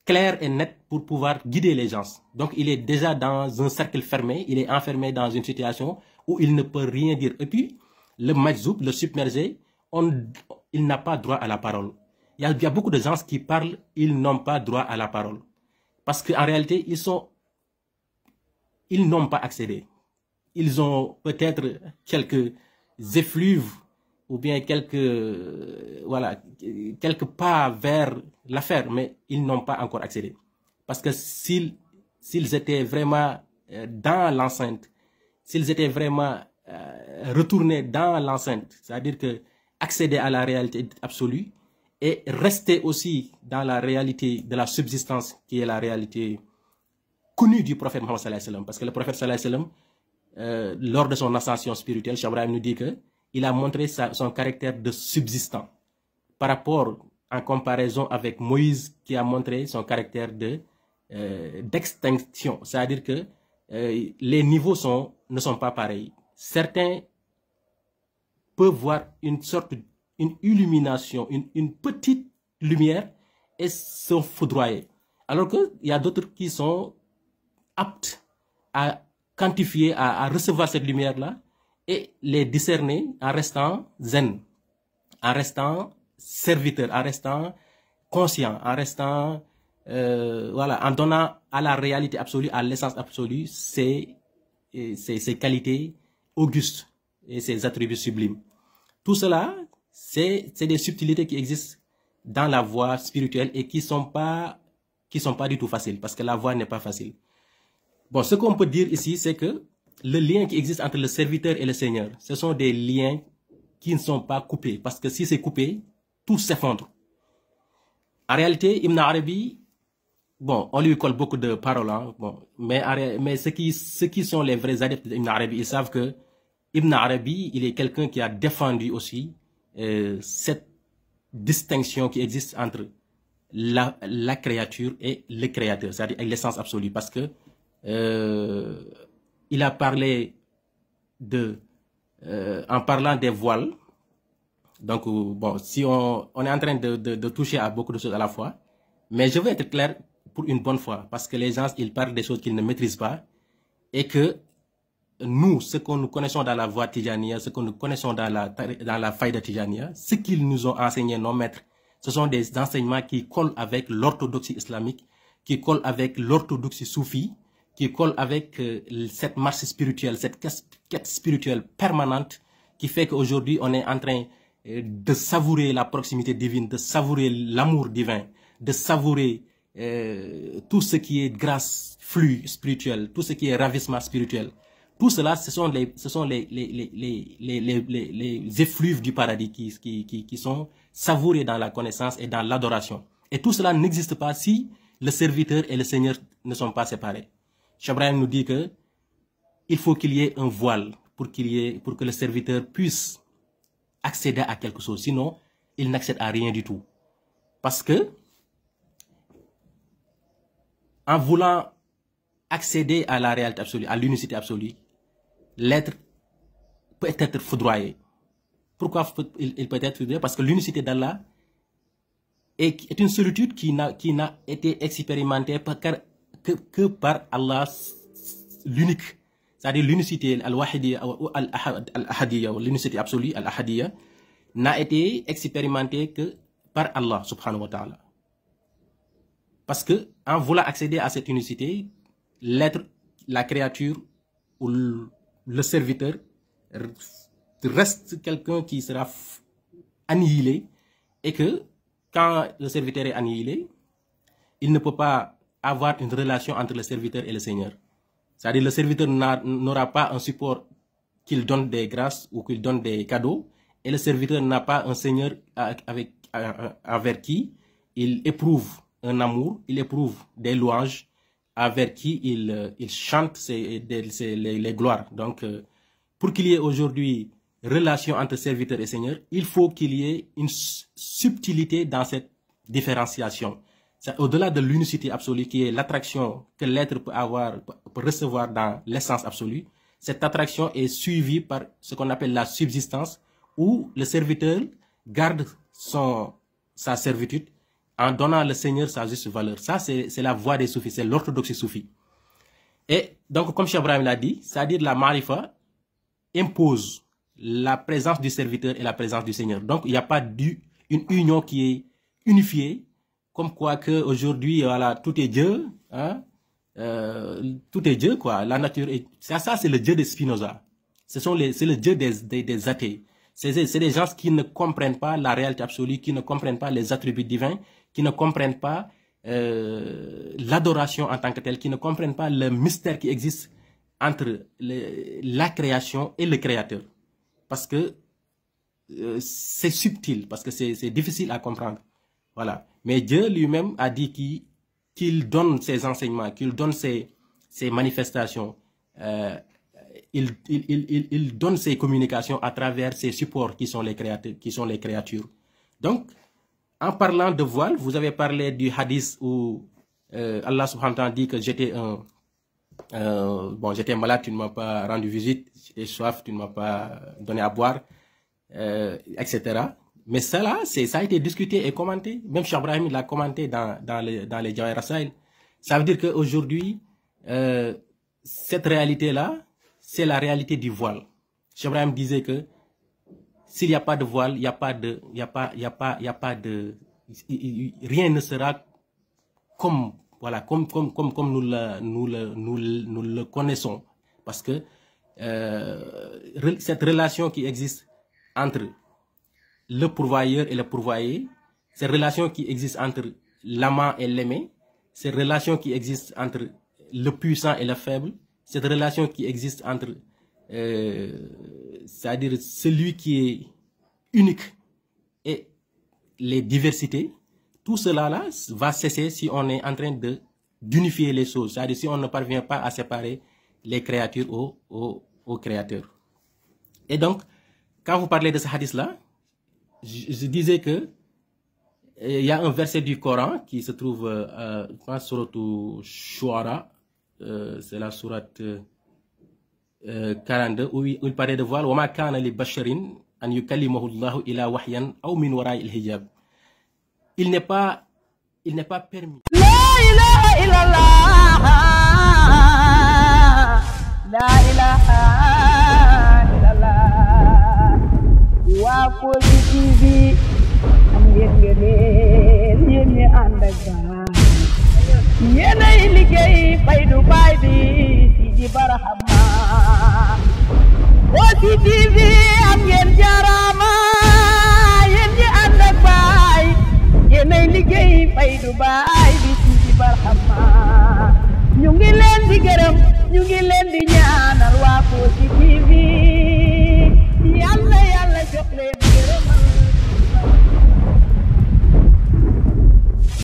Speaker 4: claire et nette pour pouvoir guider les gens. Donc, il est déjà dans un cercle fermé, il est enfermé dans une situation où il ne peut rien dire. Et puis, le majzoub, le submergé, il n'a pas droit à la parole. Il y a beaucoup de gens qui parlent, ils n'ont pas droit à la parole. Parce qu'en réalité, ils n'ont pas accédé. Ils ont peut-être quelques effluves ou bien quelques pas vers l'affaire, mais ils n'ont pas encore accédé. Parce que s'ils étaient vraiment dans l'enceinte, s'ils étaient vraiment retournés dans l'enceinte, c'est-à-dire que accéder à la réalité absolue et rester aussi dans la réalité de la subsistance qui est la réalité connue du prophète Mohammed sallallahu alayhi wa sallam. Parce que le prophète sallallahu alayhi wa sallam, lors de son ascension spirituelle, Cheikh Ibrahim nous dit qu'il a montré son caractère de subsistant par rapport, en comparaison avec Moïse qui a montré son caractère d'extinction. C'est-à-dire que les niveaux ne sont pas pareils. Certains peuvent voir une illumination, une petite lumière et sont foudroyés. Alors qu'il y a d'autres qui sont aptes à quantifier, à recevoir cette lumière-là et les discerner en restant zen, en restant serviteur, en restant conscient, en restant, en donnant à la réalité absolue, à l'essence absolue, ses qualités augustes et ses attributs sublimes. Tout cela, c'est des subtilités qui existent dans la voie spirituelle et qui sont pas du tout faciles, parce que la voie n'est pas facile. Bon, ce qu'on peut dire ici, c'est que le lien qui existe entre le serviteur et le Seigneur, ce sont des liens qui ne sont pas coupés, parce que si c'est coupé, tout s'effondre. En réalité, Ibn Arabi, bon, on lui colle beaucoup de paroles, hein, bon, mais ceux qui sont les vrais adeptes d'Ibn Arabi, ils savent que Ibn Arabi, il est quelqu'un qui a défendu aussi cette distinction qui existe entre la créature et le créateur, c'est-à-dire l'essence absolue, parce que il a parlé en parlant des voiles. Donc, bon, si on est en train de toucher à beaucoup de choses à la fois, mais je veux être clair pour une bonne fois, parce que les gens, ils parlent des choses qu'ils ne maîtrisent pas, et que nous, ce que nous connaissons dans la voie Tijaniya, ce que nous connaissons dans la faïda Tijaniya, ce qu'ils nous ont enseigné, nos maîtres, ce sont des enseignements qui collent avec l'orthodoxie islamique, qui collent avec l'orthodoxie soufie, qui collent avec cette marche spirituelle, cette quête spirituelle permanente, qui fait qu'aujourd'hui, on est en train de savourer la proximité divine, de savourer l'amour divin, de savourer tout ce qui est grâce, flux spirituel, tout ce qui est ravissement spirituel. Tout cela, ce sont les effluves du paradis qui sont savourés dans la connaissance et dans l'adoration. Et tout cela n'existe pas si le serviteur et le Seigneur ne sont pas séparés. Cheikh Ibrahim nous dit que il faut qu'il y ait un voile pour que le serviteur puisse accéder à quelque chose. Sinon, il n'accède à rien du tout. Parce que, en voulant accéder à la réalité absolue, à l'unicité absolue, l'être peut être foudroyé. Pourquoi il peut être foudroyé? Parce que l'unicité d'Allah est une solitude qui n'a été expérimentée que par Allah l'unique. C'est-à-dire l'unicité al-wahidiyya ou al-ahadiyya, ou l'unicité absolue, al-ahadiyya, n'a été expérimentée que par Allah subhanahu wa ta'ala. Parce que, en voulant accéder à cette unicité, l'être, la créature ou le serviteur reste quelqu'un qui sera annihilé, et que quand le serviteur est annihilé, il ne peut pas avoir une relation entre le serviteur et le Seigneur. C'est-à-dire le serviteur n'aura pas un support qu'il donne des grâces ou qu'il donne des cadeaux, et le serviteur n'a pas un Seigneur avec qui il éprouve un amour, il éprouve des louanges, avec qui il chante les gloires. Donc, pour qu'il y ait aujourd'hui relation entre serviteur et Seigneur, il faut qu'il y ait une subtilité dans cette différenciation. Au-delà de l'unicité absolue qui est l'attraction que l'être peut recevoir dans l'essence absolue, cette attraction est suivie par ce qu'on appelle la subsistance, où le serviteur garde sa servitude en donnant le Seigneur sa juste valeur. Ça, c'est la voie des soufis, c'est l'orthodoxie soufie. Et donc, comme Cheikh Ibrahim l'a dit, c'est-à-dire la marifa impose la présence du serviteur et la présence du Seigneur. Donc, il n'y a pas une union qui est unifiée, comme quoi que aujourd'hui, voilà, tout est Dieu, hein? Tout est Dieu, quoi. La nature est... Ça c'est le Dieu de Spinoza. C'est le Dieu des athées. C'est des gens qui ne comprennent pas la réalité absolue, qui ne comprennent pas les attributs divins, qui ne comprennent pas l'adoration en tant que telle, qui ne comprennent pas le mystère qui existe entre la création et le créateur. Parce que c'est subtil, parce que c'est difficile à comprendre. Voilà. Mais Dieu lui-même a dit qu'il donne ses enseignements, qu'il donne ses manifestations, il donne ses communications à travers ses supports qui sont les créatures. Donc, en parlant de voile, vous avez parlé du hadith où Allah subhanahu wa ta'ala dit que j'étais malade, tu ne m'as pas rendu visite, j'étais soif, tu ne m'as pas donné à boire, etc. Mais ça là, ça a été discuté et commenté. Même Cheikh Ibrahim l'a commenté dans les Jawahir Rasail. Ça veut dire qu'aujourd'hui, cette réalité-là, c'est la réalité du voile. Cheikh Ibrahim disait que s'il n'y a pas de voile, rien ne sera comme nous le connaissons. Parce que cette relation qui existe entre le pourvoyeur et le pourvoyé, cette relation qui existe entre l'amant et l'aimé, cette relation qui existe entre le puissant et le faible, cette relation qui existe entre, c'est-à-dire celui qui est unique et les diversités, tout cela là va cesser si on est en train d'unifier les choses, c'est-à-dire si on ne parvient pas à séparer les créatures au créateur. Et donc, quand vous parlez de ce hadith-là, je disais que il y a un verset du Coran qui se trouve dans Sourate Shuara, c'est la sourate 42, où il parlait de voile. وَمَا كَانَ لِبَشَرٍ أَنْ يُكَلِّمَهُ اللَّهُ إِلَّا وَحْيًا أَوْ مِنْ وَرَاءِ الْحِجَابِ. Il n'est pas permis.
Speaker 5: La ilaha illallah, la ilaha illallah. Wa Kossy TV am ngeen yéen ñi ànd ak gaal yéenay liggéey faydu baay bi Sidi Barhama. Kossy TV am ngeen jaaraama yéen ñi ànd ak baay yéenay liggéey faydu baay bi Sidi Barhama.